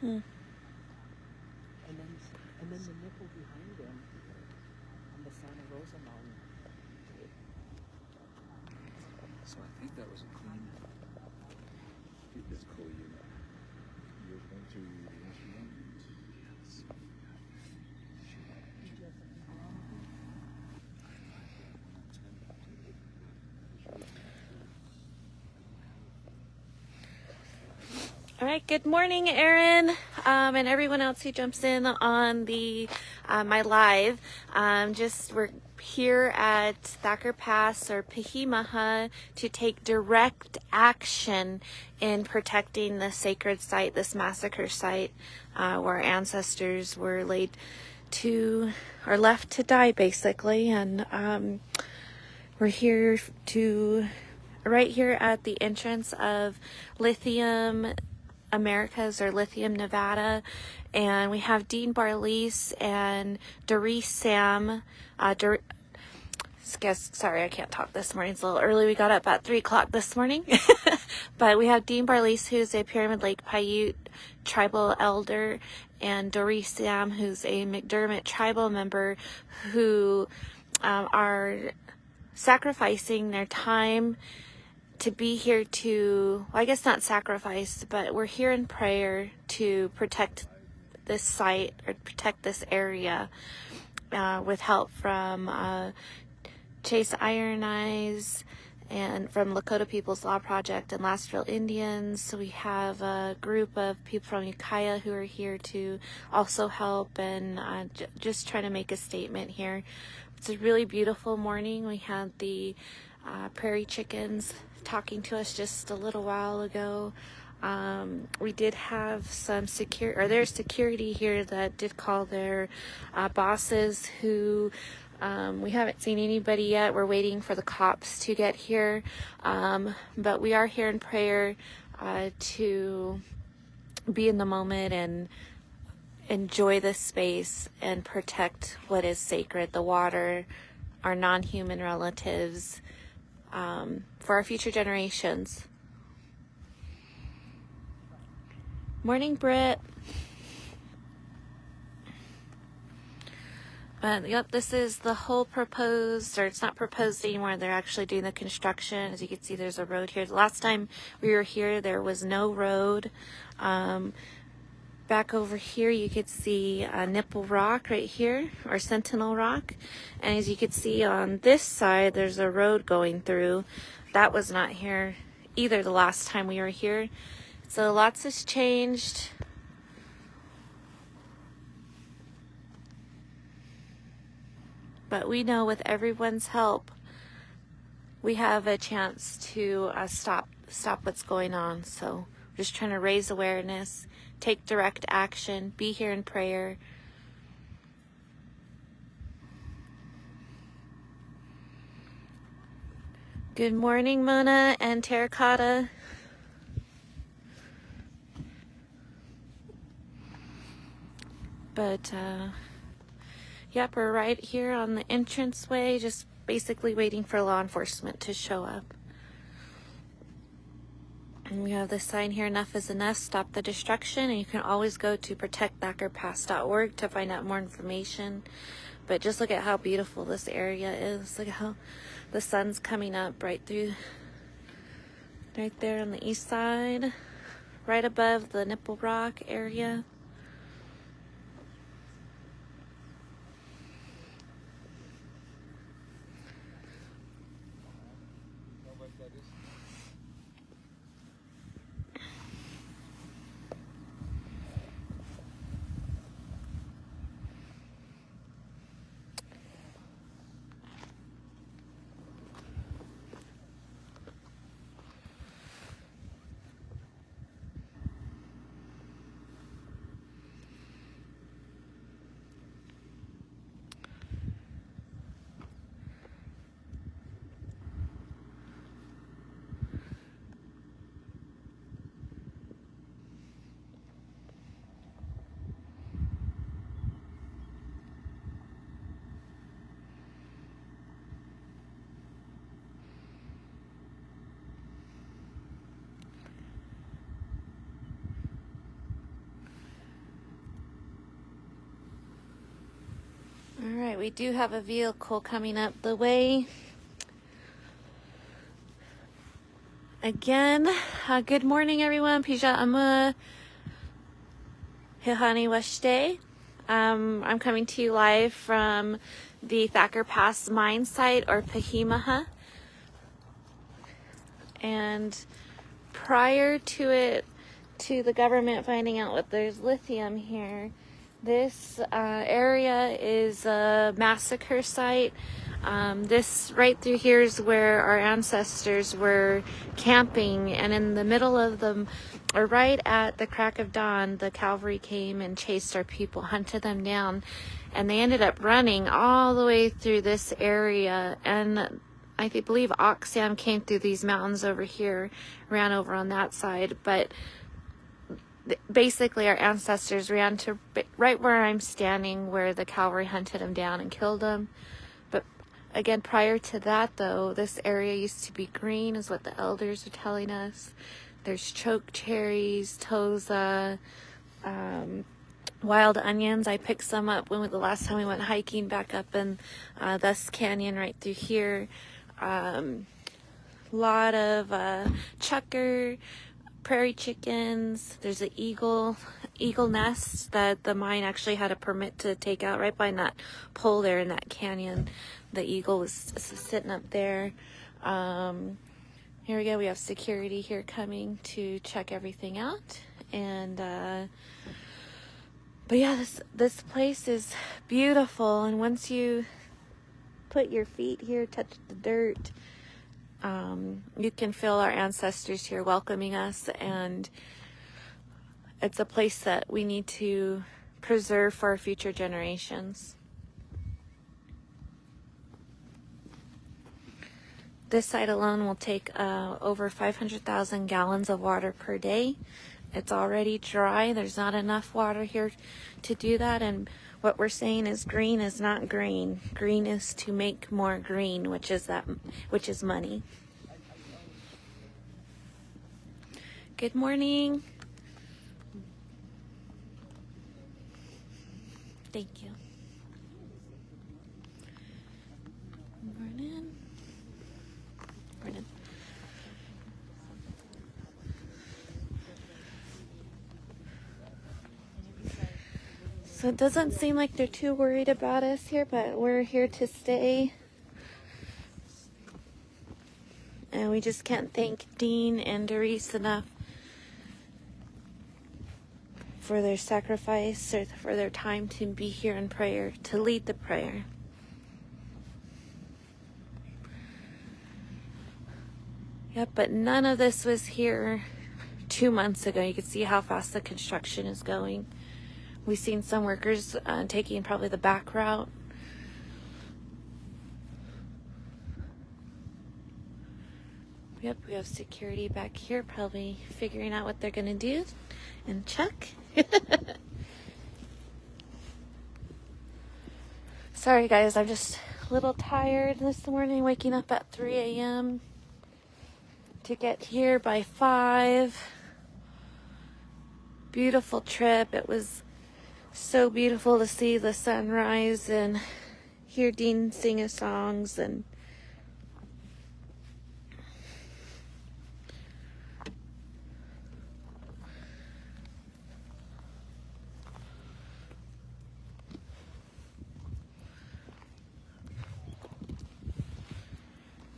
And then the nipple behind him on the Santa Rosa Mountain. So I think that was a clean. It's cool. You're going through the instrument. Yes. All right, good morning, Erin, and everyone else who jumps in on the my live. We're here at Thacker Pass or Pee Hee Mu'huh to take direct action in protecting the sacred site, this massacre site, where ancestors were left to die, basically. And we're here right here at the entrance of Lithium Americas or Lithium Nevada, and we have Dean Barlese and Dorece Sam. Sorry, I can't talk this morning. It's a little early. We got up at 3 o'clock this morning. But we have Dean Barlese, who's a Pyramid Lake Paiute tribal elder, and Dorece Sam, who's a McDermott tribal member, who are sacrificing their time to be here to, well, I guess not sacrifice, but we're here in prayer to protect this site or protect this area with help from Chase Iron Eyes and from Lakota People's Law Project and Lastville Indians. So we have a group of people from Ukiah who are here to also help and just trying to make a statement here. It's a really beautiful morning. We had the prairie chickens talking to us just a little while ago. We did have some there's security here that did call their bosses who we haven't seen anybody yet. We're waiting for the cops to get here. But we are here in prayer to be in the moment and enjoy this space and protect what is sacred, the water, our non-human relatives, for our future generations. Morning, Britt. But yep, this is the whole proposed, or it's not proposed anymore. They're actually doing the construction. As you can see, there's a road here. The last time we were here, there was no road. Back over here, you could see Nipple Rock right here, or Sentinel Rock. And as you can see on this side, there's a road going through. That was not here either the last time we were here. So lots has changed. But we know with everyone's help, we have a chance to stop what's going on. So we're just trying to raise awareness, take direct action, be here in prayer. Good morning, Mona and Terracotta. But, yep, we're right here on the entranceway, just basically waiting for law enforcement to show up. And we have this sign here, enough is enough, stop the destruction. And you can always go to protecttthackerpass.org to find out more information. But just look at how beautiful this area is. Look at how the sun's coming up right there on the east side, right above the Nipple Rock area. we do have a vehicle coming up the way. Again, good morning everyone. Pija Amma Hihani Washte. I'm coming to you live from the Thacker Pass mine site, or Pee Hee Mu'huh. And prior to the government finding out that there's lithium here, this area is a massacre site. This right through here is where our ancestors were camping, and in the middle of them, or right at the crack of dawn, the cavalry came and chased our people, hunted them down, and they ended up running all the way through this area. And I believe Sam came through these mountains over here, ran over on that side, but basically our ancestors ran to right where I'm standing, where the cavalry hunted them down and killed them. But again, prior to that though, this area used to be green, is what the elders are telling us. There's choke cherries, toza, wild onions. I picked some up the last time we went hiking back up in this canyon right through here. Lot of chucker, prairie chickens. There's an eagle nest that the mine actually had a permit to take out right by that pole there in that canyon. The eagle was sitting up there. Here we go. We have security here coming to check everything out. And but yeah, this place is beautiful, and once you put your feet here, touch the dirt, you can feel our ancestors here welcoming us, and it's a place that we need to preserve for our future generations. This site alone will take over 500,000 gallons of water per day. It's already dry. There's not enough water here to do that, and what we're saying is green is not green. Green is to make more green, which is money. Good morning. Thank you. Morning. Morning. So it doesn't seem like they're too worried about us here, but we're here to stay. And we just can't thank Dean and Dorece enough for their sacrifice, or for their time to be here in prayer, to lead the prayer. Yep, but none of this was here 2 months ago. You can see how fast the construction is going. We've seen some workers taking probably the back route. Yep, we have security back here probably figuring out what they're going to do and check. Sorry guys, I'm just a little tired this morning, waking up at 3 a.m. to get here by 5. Beautiful trip. It was so beautiful to see the sunrise and hear Dean sing his songs, and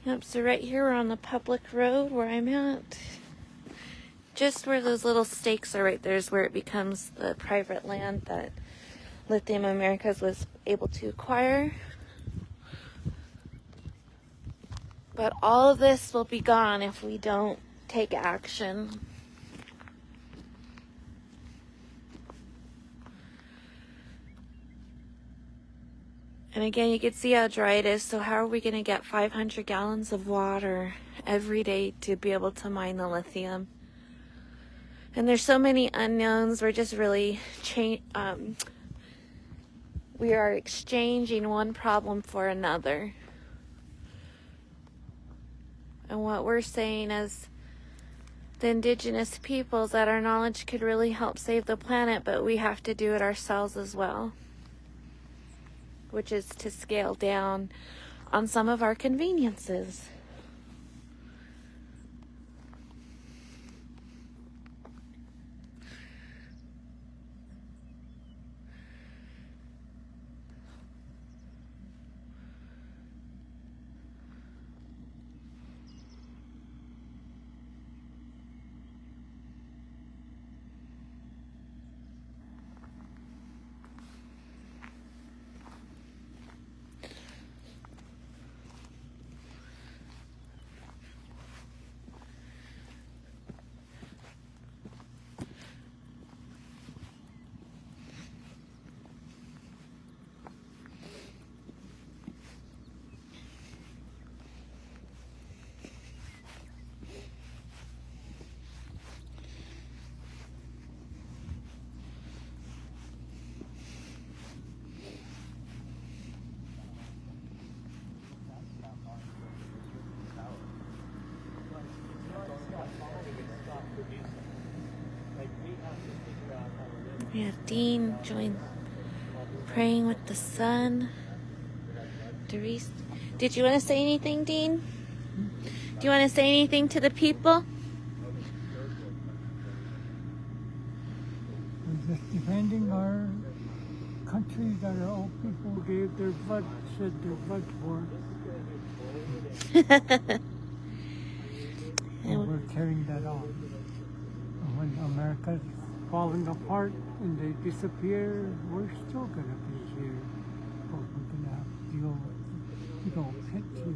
yep, so right here we're on the public road where I'm at. Just where those little stakes are right there is where it becomes the private land that Lithium Americas was able to acquire. But all of this will be gone if we don't take action. And again, you can see how dry it is. So how are we going to get 500 gallons of water every day to be able to mine the lithium? And there's so many unknowns. We're just really we are exchanging one problem for another. And what we're saying is the indigenous peoples, that our knowledge could really help save the planet, but we have to do it ourselves as well. which is to scale down on some of our conveniences. We have Dean join praying with the sun. Dorece, did you want to say anything, Dean? Do you want to say anything to the people? We're just defending our country that our old people gave their blood, shed their blood for. And we're carrying that on. And when America's falling apart and they disappear, we're still going to be here. But we're going to have to deal with the big old picture.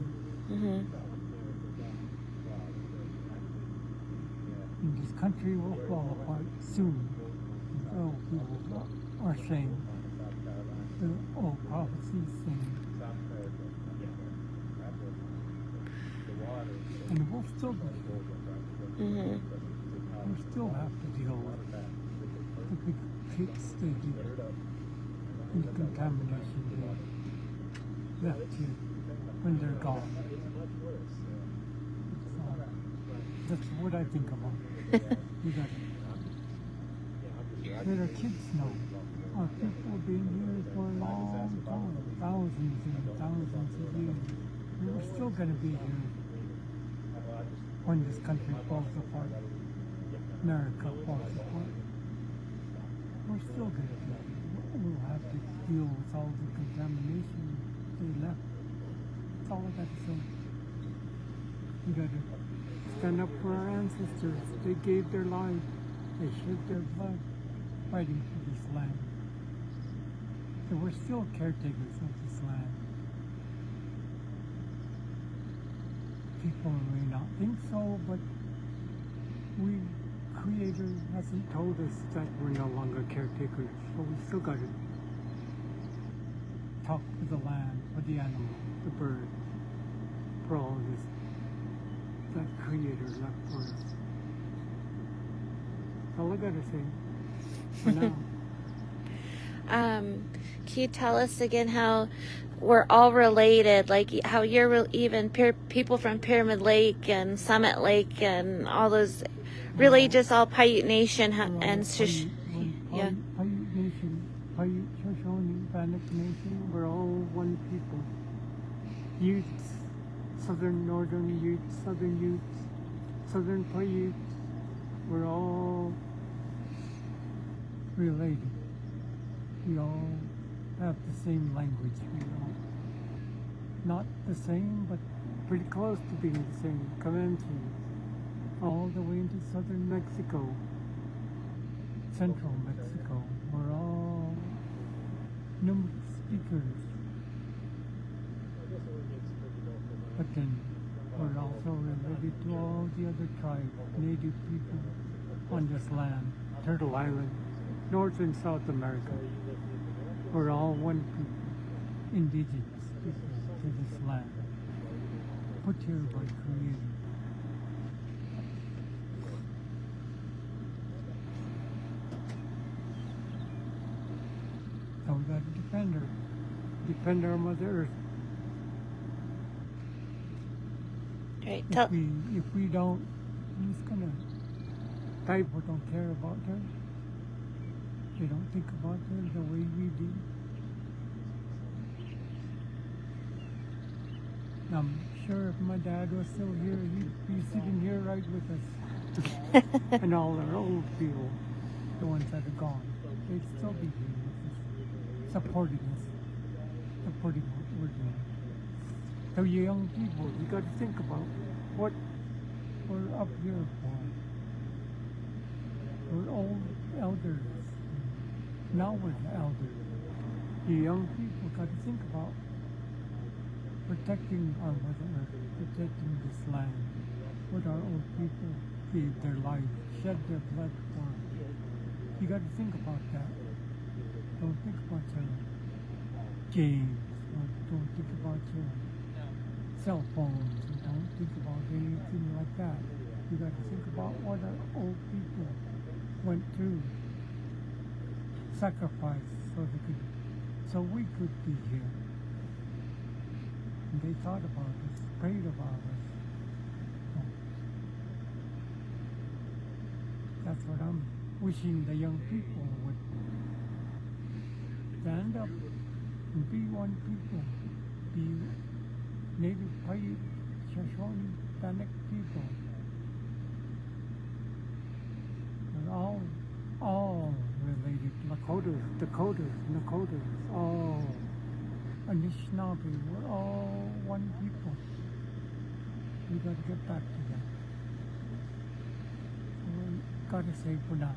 Mm-hmm. And this country will fall apart soon. Oh, people are saying, the old prophecies saying. And we'll still be here. Mm-hmm. We still have to deal with the big pits they did and the contamination they left here when they're gone. So that's what I think about. We got to let our kids know. Our people have been here for a long time, thousands and thousands of years. And we're still going to be here when this country falls apart. America falls apart. We're still going to be here. We'll have to deal with all the contamination they left. That's all I got to say. We got to stand up for our ancestors. They gave their lives. They shed their blood fighting for this land. So we're still caretakers of this land. People may not think so, but Creator hasn't told us that we're no longer caretakers, so we still got to talk to the land, for the animal, the bird, for all of this that Creator left for us. That's all I got to say for now. Can you tell us again how we're all related, like how you're even people from Pyramid Lake and Summit Lake and all those, really just all Paiute Nation and Paiute Nation, Paiute, Shoshone, Bannock Nation, we're all one people. Utes, Southern, Northern Utes, Southern Utes, Southern Paiutes, we're all related. We all have the same language. We all, not the same, but pretty close to being the same. Comanche, all the way into southern Mexico, central Mexico. We're all Num speakers. But then we're also related to all the other tribes, native people on this land, Turtle Island, North and South America. We're all one people, indigenous people to this land, put here by Creator. So we got to defend our Mother Earth. Right. If we don't, who's gonna? People don't care about her. They don't think about her the way we do. I'm sure if my dad was still here, he'd be sitting here right with us. And all our old people, the ones that are gone, they'd still be here with us, supporting what we're doing. So you young people, you got to think about what we're up here for. We're old elders. Now we're the elders. You young people got to think about protecting our Mother Earth, protecting this land. What our old people gave their life, shed their blood for. You got to think about that. Don't think about your games. Don't think about your cell phones. Don't think about anything like that. You got to think about what our old people went through. Sacrifice so we could be here. And they thought about us, prayed about us. That's what I'm wishing the young people would stand up and be one people, be Native Paiute, Shoshone, Bannock people. We're all related. Lakotas, Dakotas, all Anishinaabe. We're all one people. We got to get back to that. Gotta say for now.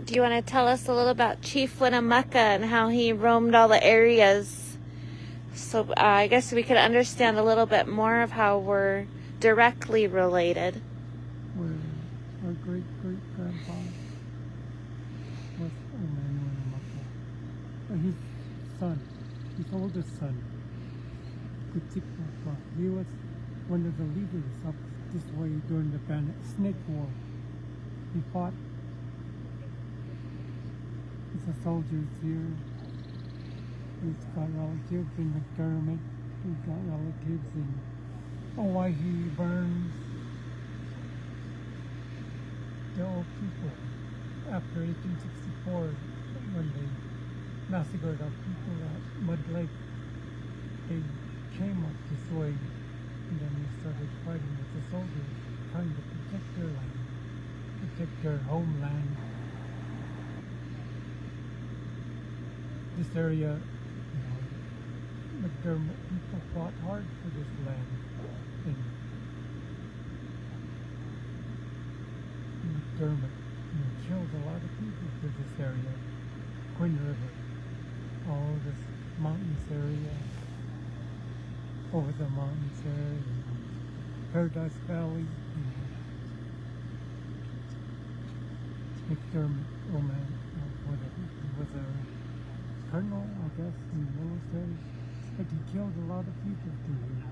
Do you want to tell us a little about Chief Winnemucca and how he roamed all the areas? So I guess we could understand a little bit more of how we're directly related. Our great-great-grandpa was Winnemucca. His son, his oldest son, Kutikwa, he was one of the leaders of this way during the Snake War. He fought with the soldiers here. He's got relatives in McDermott. He's got relatives in Owyhee, Burns. The old people, after 1864, when they massacred our people at Mud Lake, they came up this way. And then we started fighting with the soldiers, trying to protect their land, protect their homeland. This area, McDermott people fought hard for this land. And McDermott killed a lot of people for this area. Quinn River, all this mountainous area. Over the mountains there, Paradise Valley, McDermott, whatever, he was a colonel, I guess, in the military, but he killed a lot of people through here.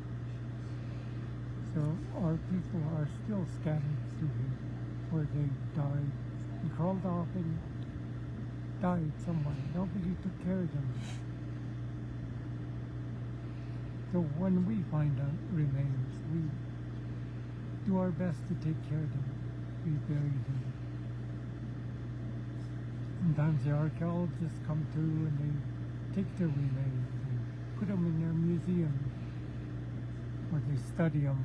So our people are still scattered through here, where they died. They crawled off and died somewhere. Nobody took care of them. So when we find out remains, we do our best to take care of them. We bury them. Sometimes the archaeologists come through and they take their remains and put them in their museum, or they study them.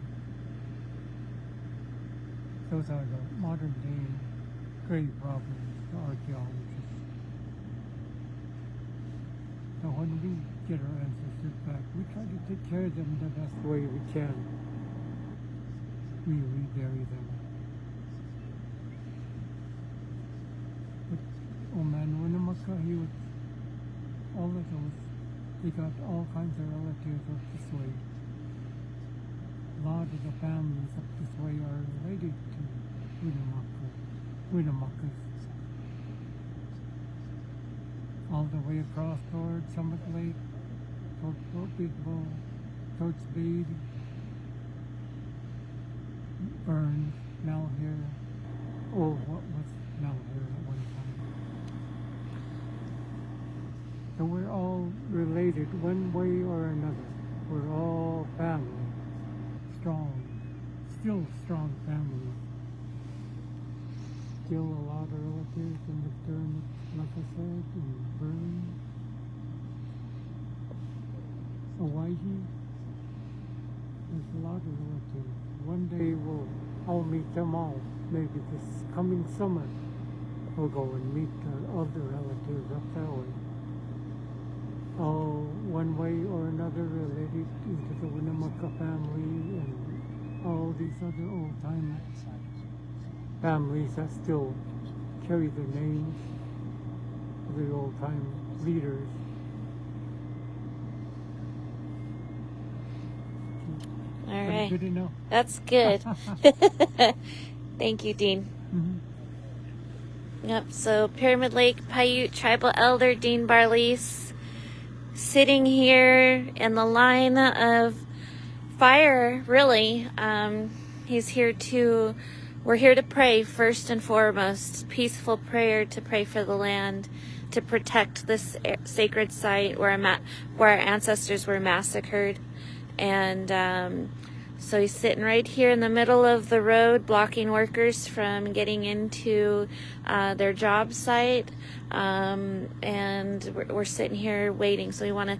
Those are the modern day grave robbers, the archaeologists. So when we get our ancestors back, we try to take care of them the best way we can. We rebury them. But old man Winnemucca, he was all of those. He got all kinds of relatives up this way. A lot of the families up this way are related to Winnemuccas. All the way across toward Summit Lake, towards Fort Big Bull, towards Bede, Burns, Malheur. Oh, what was Malheur at one time? So we're all related one way or another. We're all family, still strong families. Still a lot of relatives in McDermott, like I said, and Burns. So Hawaii. There's a lot of relatives. One day I'll meet them all. Maybe this coming summer we'll go and meet the other relatives up that way. All one way or another related into the Winnemucca family and all these other old-time families that still carry the names of the old-time leaders. All Pretty right. good to know. That's good. Thank you, Dean. Mm-hmm. Yep, so Pyramid Lake Paiute Tribal Elder Dean Barlese sitting here in the line of fire, really. We're here to pray first and foremost, peaceful prayer to pray for the land, to protect this sacred site where our ancestors were massacred. And so he's sitting right here in the middle of the road, blocking workers from getting into their job site. And we're sitting here waiting. So we want to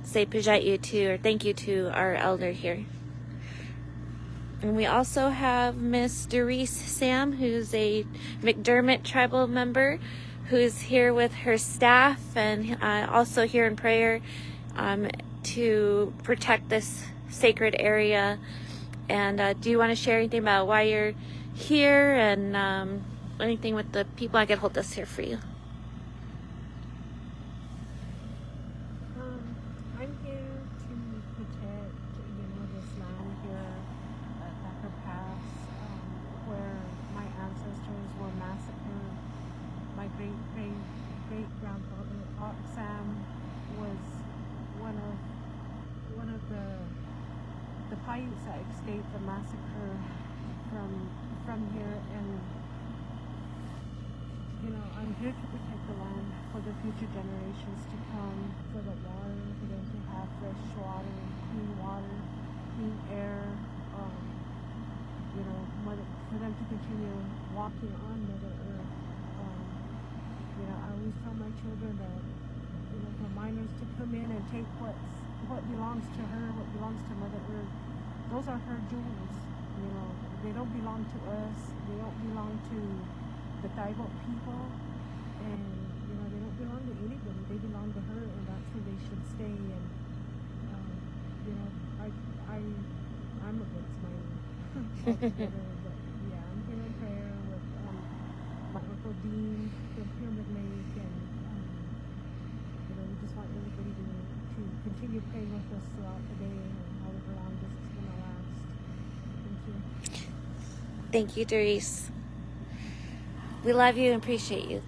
say thank you to our elder here. And we also have Miss Dorece Sam, who's a McDermott tribal member, who's here with her staff and also here in prayer to protect this sacred area. And do you want to share anything about why you're here and anything with the people? I could hold this here for you. I'm here to protect, this land here at Thacker Pass, where my ancestors were massacred. My great-grandfather, Dorece Sam, was one of the Paiutes that escaped the massacre from here, and I'm here to protect the land for the future generations to come, for the water, for them to have fresh water, clean air, for them to continue walking on Mother Earth. I always tell my children that, for minors to come in and take what belongs to her, what belongs to Mother Earth, those are her jewels. They don't belong to us. They don't belong to the tribal people, and they don't belong to anybody. They belong to her, and that's where they should stay. And I'm against mine altogether, but yeah, I'm here in prayer with my Uncle Dean from Pyramid Lake, and we just want everybody to continue praying with us throughout the day and however long this is going to last. Thank you. Thank you, Dorece. We love you and appreciate you.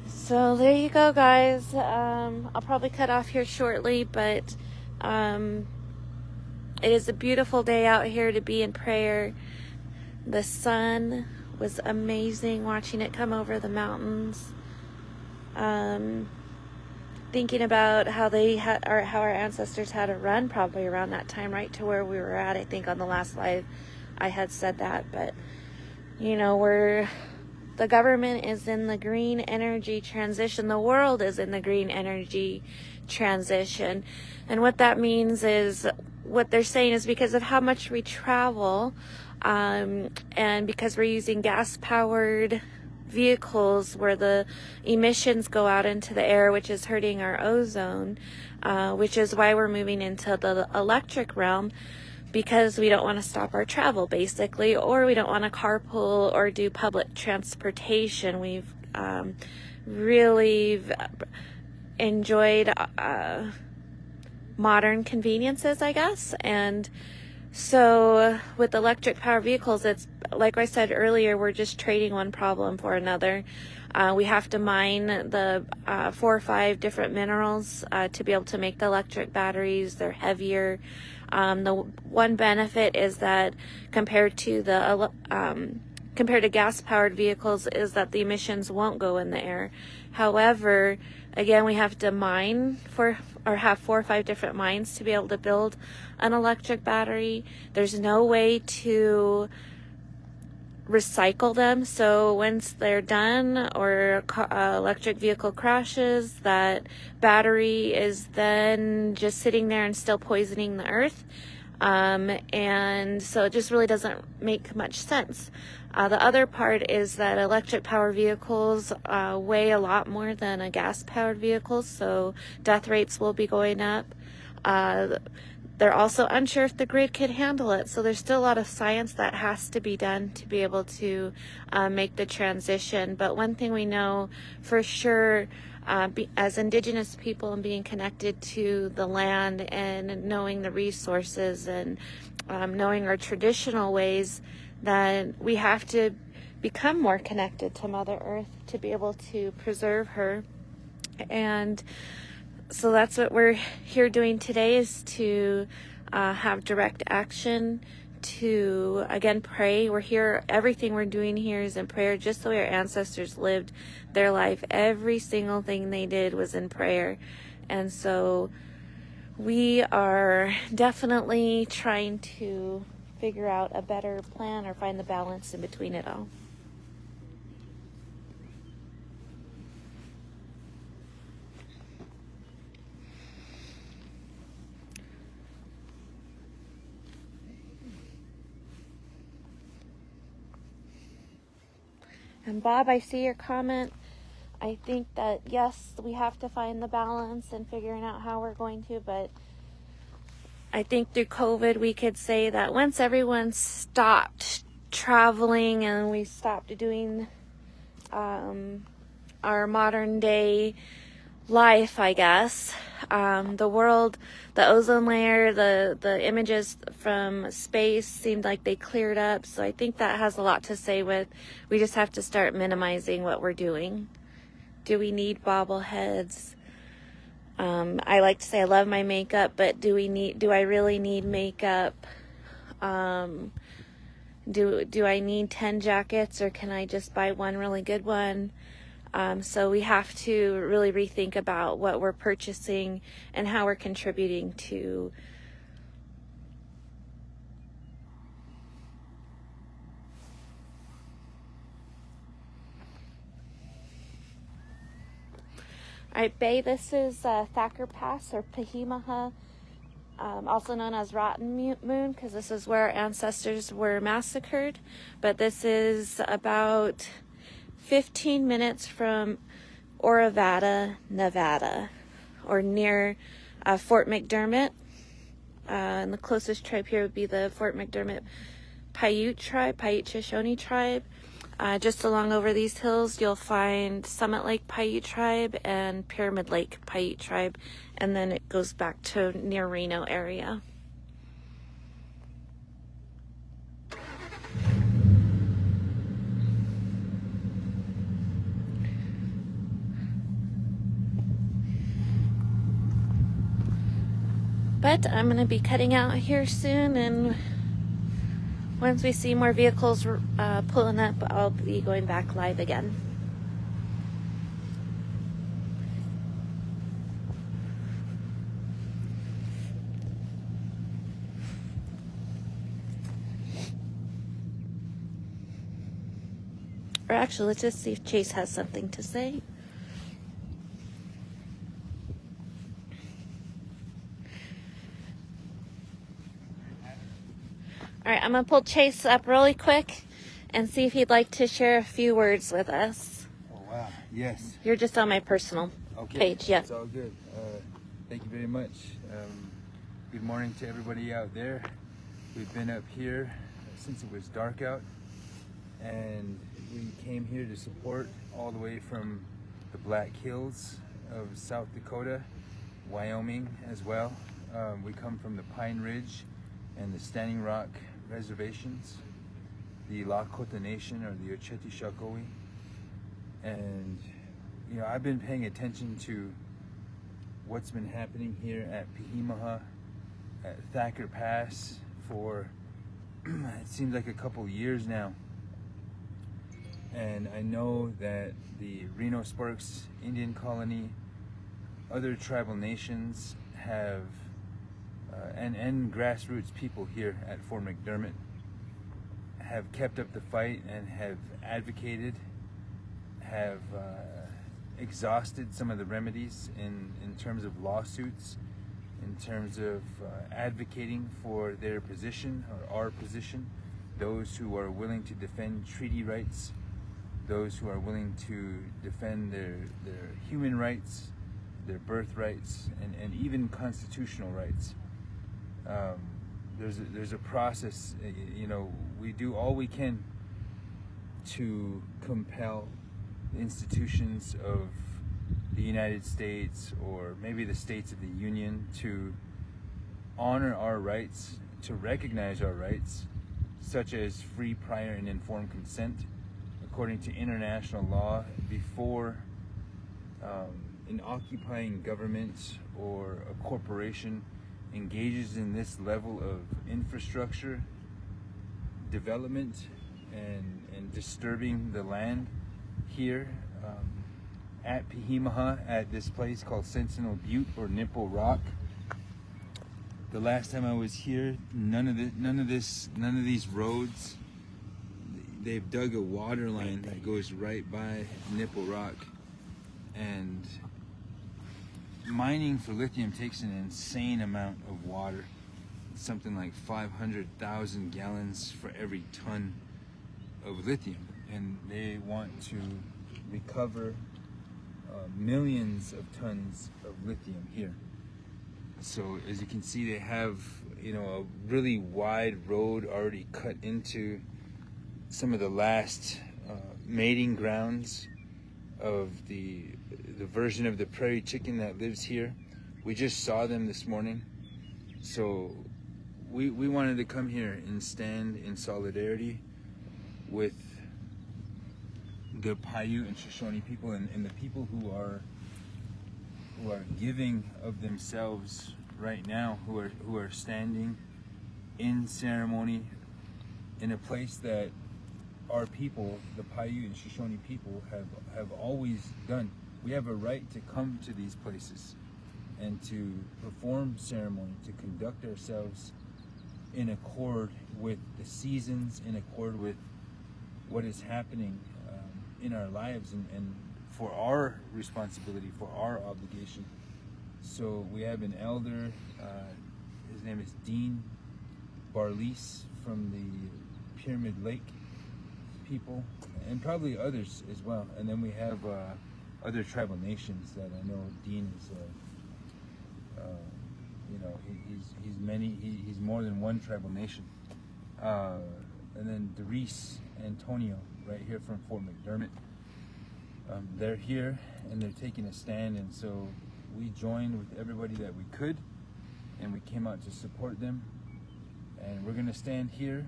So there you go, guys. I'll probably cut off here shortly, but it is a beautiful day out here to be in prayer. The sun was amazing watching it come over the mountains. Thinking about how how our ancestors had to run probably around that time, right to where we were at. I think on the last live I had said that, but the government is in the green energy transition. The world is in the green energy transition. And what that means is, what they're saying is, because of how much we travel, and because we're using gas-powered vehicles where the emissions go out into the air, which is hurting our ozone, which is why we're moving into the electric realm, because we don't want to stop our travel, basically, or we don't want to carpool or do public transportation. We've really enjoyed modern conveniences, I guess. And so with electric power vehicles, it's like I said earlier, we're just trading one problem for another. We have to mine the 4 or 5 different minerals to be able to make the electric batteries. They're heavier. The one benefit is that compared to gas-powered vehicles is that the emissions won't go in the air. However, again, we have to mine have 4 or 5 different mines to be able to build an electric battery. There's no way to recycle them. So once they're done, or electric vehicle crashes, that battery is then just sitting there and still poisoning the earth. And so it just really doesn't make much sense. The other part is that electric powered vehicles weigh a lot more than a gas powered vehicle, so death rates will be going up. They're also unsure if the grid could handle it, so there's still a lot of science that has to be done to be able to make the transition. But one thing we know for sure, as Indigenous people and being connected to the land and knowing the resources and knowing our traditional ways, that we have to become more connected to Mother Earth to be able to preserve her. And so that's what we're here doing today, is to have direct action, to again pray. We're here, everything we're doing here is in prayer, just the way our ancestors lived their life. Every single thing they did was in prayer. And so we are definitely trying to figure out a better plan or find the balance in between it all. And Bob, I see your comment. I think that, yes, we have to find the balance and figuring out how we're going to, but I think through COVID, we could say that once everyone stopped traveling and we stopped doing our modern day life, I guess, the world, the ozone layer, the images from space seemed like they cleared up. So I think that has a lot to say with, we just have to start minimizing what we're doing. Do we need bobbleheads? I like to say I love my makeup, but do I really need makeup? Do I need 10 jackets, or can I just buy one really good one? So we have to really rethink about what we're purchasing and how we're contributing to All right, Bay, this is Thacker Pass, or Pee Hee Mu'huh, also known as Rotten Moon, because this is where our ancestors were massacred. But this is about 15 minutes from Orovada, Nevada, or near Fort McDermott. And the closest tribe here would be the Fort McDermott Paiute tribe, Paiute Shoshone tribe. Just along over these hills, you'll find Summit Lake Paiute tribe and Pyramid Lake Paiute tribe, and then it goes back to near Reno area. But I'm going to be cutting out here soon, and once we see more vehicles pulling up, I'll be going back live again. Or actually, let's just see if Chase has something to say. All right, I'm going to pull Chase up really quick and see if he'd like to share a few words with us. Oh, wow. Yes. You're just on my personal page, yeah. It's all good. Thank you very much. Good morning to everybody out there. We've been up here since it was dark out, and we came here to support all the way from the Black Hills of South Dakota, Wyoming as well. We come from the Pine Ridge and the Standing Rock reservations, the Lakota Nation, or the Ocheti Shakoi. And you know, I've been paying attention to what's been happening here at Pee Hee Mu'huh, at Thacker Pass, for it seems like a couple years now. And I know that the Reno Sparks Indian Colony, other tribal nations have and grassroots people here at Fort McDermott have kept up the fight and have advocated, have exhausted some of the remedies in terms of lawsuits, in terms of advocating for their position or our position, those who are willing to defend treaty rights, those who are willing to defend their human rights, their birthrights, and even constitutional rights. There's a process, you know, we do all we can to compel the institutions of the United States, or maybe the states of the Union, to honor our rights, to recognize our rights, such as free, prior, and informed consent, according to international law, before an occupying government or a corporation engages in this level of infrastructure development and disturbing the land here at Pee Hee Mu'huh, at this place called Sentinel Butte or Nipple Rock. The last time I was here, none of these roads. They've dug a water line that goes right by Nipple Rock, and mining for lithium takes an insane amount of water. Something like 500,000 gallons for every ton of lithium, and they want to recover millions of tons of lithium here. So as you can see, they have, you know, a really wide road already cut into some of the last mating grounds of the version of the prairie chicken that lives here. We just saw them this morning, so we wanted to come here and stand in solidarity with the Paiute and Shoshone people and the people who are giving of themselves right now, who are standing in ceremony in a place that our people, the Paiute and Shoshone people, have always done. We have a right to come to these places and to perform ceremony, to conduct ourselves in accord with the seasons, in accord with what is happening in our lives, and for our responsibility, for our obligation. So we have an elder, his name is Dean Barlese from the Pyramid Lake people, and probably others as well. And then we have other tribal nations that I know Dean is, you know, he's more than one tribal nation. And then Dorece Antonio, right here from Fort McDermott. They're here and they're taking a stand, and so we joined with everybody that we could, and we came out to support them. And we're gonna stand here.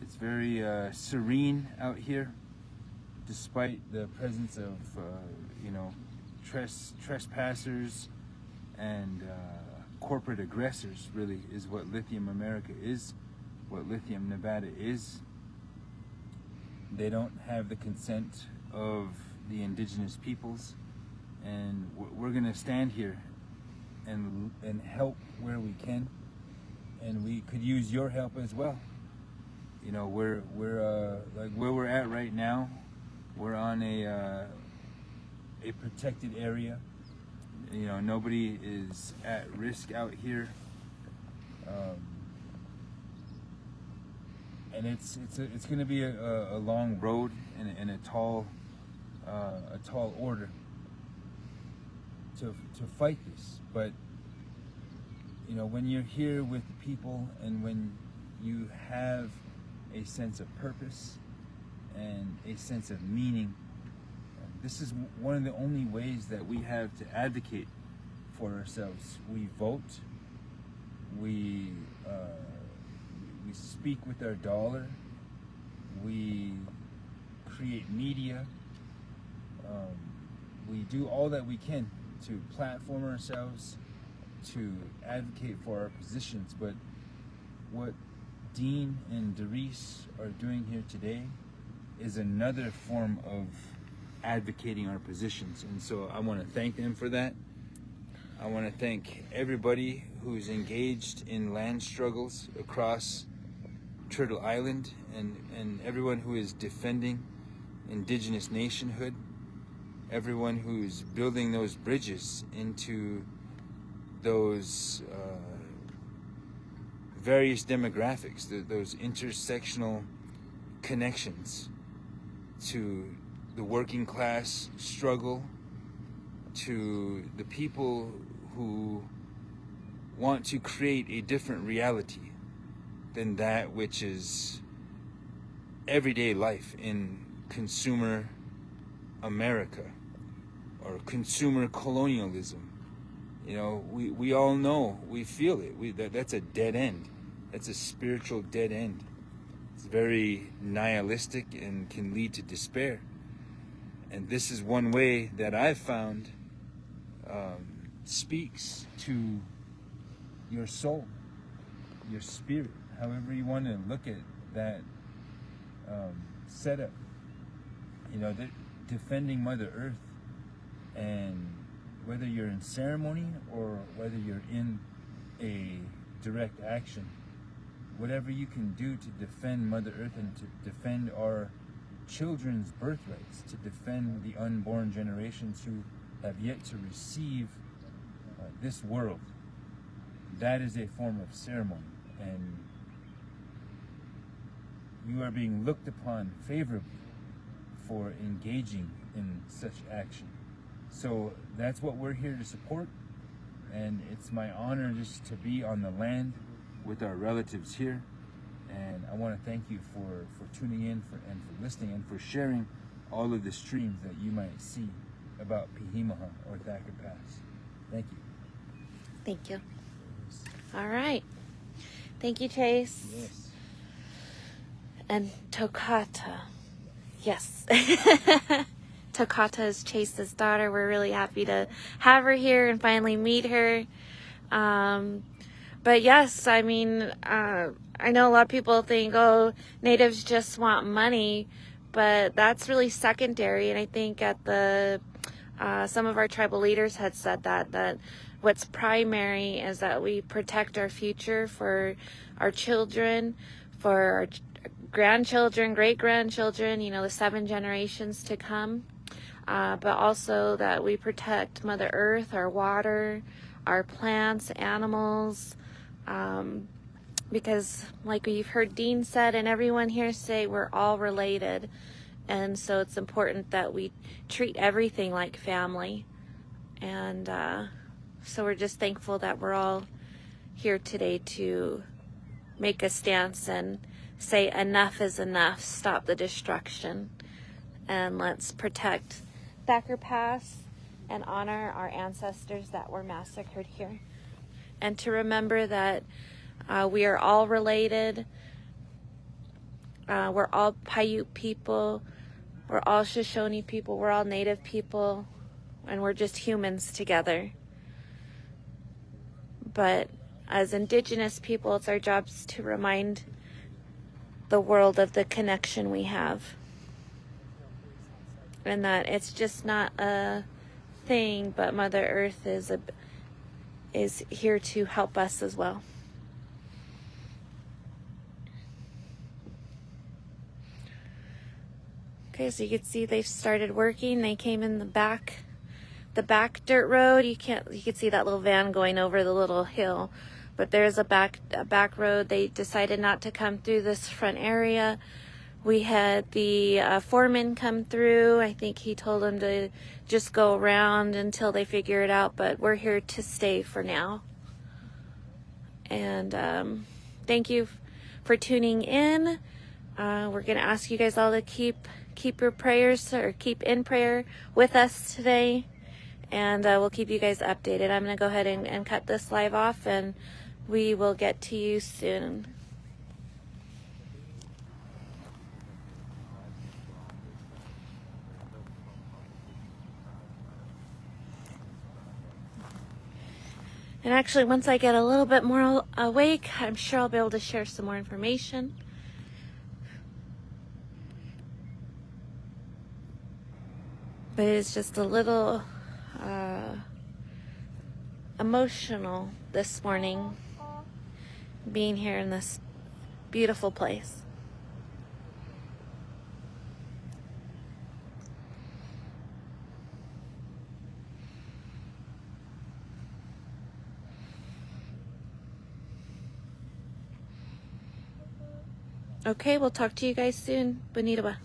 It's very serene out here, despite the presence of you know, trespassers and corporate aggressors. Really is what Lithium America is, what Lithium Nevada is. They don't have the consent of the indigenous peoples, and we're gonna stand here and help where we can, and we could use your help as well. You know, we're like where we're at right now, we're on a protected area. You know, nobody is at risk out here, and it's going to be a long road and a tall order to fight this. But you know, when you're here with the people, and when you have a sense of purpose and a sense of meaning, this is one of the only ways that we have to advocate for ourselves. We vote, we speak with our dollar, we create media, we do all that we can to platform ourselves, to advocate for our positions. But what Dean and Dorece are doing here today is another form of advocating our positions, and so I want to thank them for that. I want to thank everybody who's engaged in land struggles across Turtle Island, and everyone who is defending indigenous nationhood, everyone who's building those bridges into those various demographics, those intersectional connections to the working class struggle, to the people who want to create a different reality than that which is everyday life in consumer America or consumer colonialism. You know, we all know, we feel it. That's a dead end. That's a spiritual dead end. It's very nihilistic and can lead to despair. And this is one way that I've found speaks to your soul, your spirit, however you want to look at that setup. You know, defending Mother Earth, and whether you're in ceremony or whether you're in a direct action, whatever you can do to defend Mother Earth and to defend our children's birthrights, to defend the unborn generations who have yet to receive this world, that is a form of ceremony, and you are being looked upon favorably for engaging in such action. So that's what we're here to support, and it's my honor just to be on the land with our relatives here. And I want to thank you for tuning in and for listening and for sharing all of the streams that you might see about Pee Hee Mu'huh or Thacker Pass. Thank you. Thank you. All right. Thank you, Chase. Yes. And Tokata. Yes. Tokata is Chase's daughter. We're really happy to have her here and finally meet her. But yes, I mean, I know a lot of people think, oh, natives just want money, but that's really secondary. And I think at the some of our tribal leaders had said that what's primary is that we protect our future for our children, for our grandchildren, great-grandchildren, you know, the 7 generations to come. But also that we protect Mother Earth, our water, our plants, animals, because like we've heard Dean said and everyone here say, we're all related. And so it's important that we treat everything like family. And so we're just thankful that we're all here today to make a stance and say enough is enough, stop the destruction, and let's protect Thacker Pass and honor our ancestors that were massacred here. And to remember that we are all related. We're all Paiute people. We're all Shoshone people. We're all Native people. And we're just humans together. But as Indigenous people, it's our jobs to remind the world of the connection we have. And that it's just not a thing, but Mother Earth is here to help us as well. Okay, so you can see they've started working. They came in the back dirt road. You can see that little van going over the little hill, but there's a back road. They decided not to come through this front area. We had the foreman come through. I think he told them to just go around until they figure it out, but we're here to stay for now. And thank you for tuning in. We're going to ask you guys all to keep your prayers, or keep in prayer with us today, and we'll keep you guys updated. I'm going to go ahead and cut this live off, and we will get to you soon. And actually, once I get a little bit more awake, I'm sure I'll be able to share some more information. But it's just a little emotional this morning, being here in this Beautiful place. Okay, we'll talk to you guys soon. Bonita.